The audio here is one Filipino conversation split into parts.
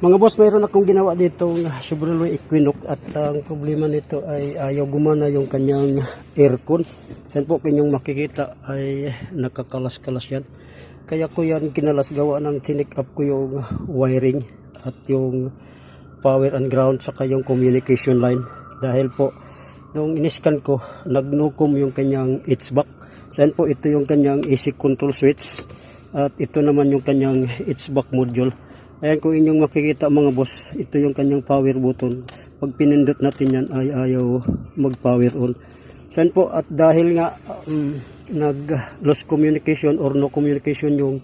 Mga boss, mayroon akong ginawa dito ng Chevrolet Equinox at ang problema nito ay ayaw gumana yung kanyang aircon. Saan po kanyang makikita ay nakakalas-kalas yan. Kaya ko yan kinalas, gawa ng chinik up ko yung wiring at yung power and ground saka yung communication line. Dahil po nung iniskan ko, nagnukom yung kanyang HVAC. Saan po ito yung kanyang AC control switch at ito naman yung kanyang HVAC module. Ayan, kung inyong makikita mga boss, ito yung kanyang power button. Pag pinindot natin yan ay ayaw mag power on. Saan po, at dahil nga nag lost communication or no communication yung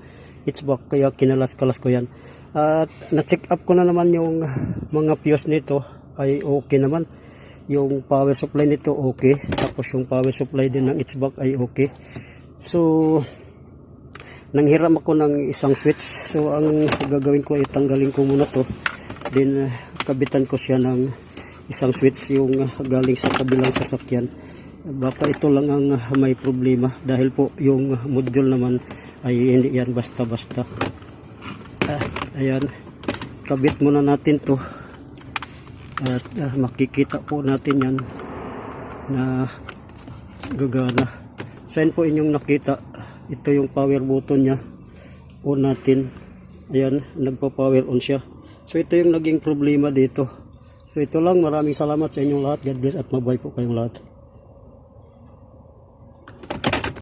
HVAC, kaya kinalas-kalas ko yan. At na-check up ko na naman yung mga fuse nito ay okay naman. Yung power supply nito okay, tapos yung power supply din ng HVAC ay okay. So nanghiram ako ng isang switch. So ang gagawin ko ay tanggalin ko muna to, then kabitan ko siya ng isang switch yung galing sa kabilang sasakyan. Baka ito lang ang may problema dahil po yung module naman ay hindi yan basta-basta. Ayan, kabit muna natin to at makikita po natin yan na gagana. Saan po inyong nakita, ito yung power button niya, on natin. Ayan, nagpa-power on siya. So ito yung naging problema dito. So ito lang, maraming salamat sa inyong lahat. God bless at mabay po kayong lahat.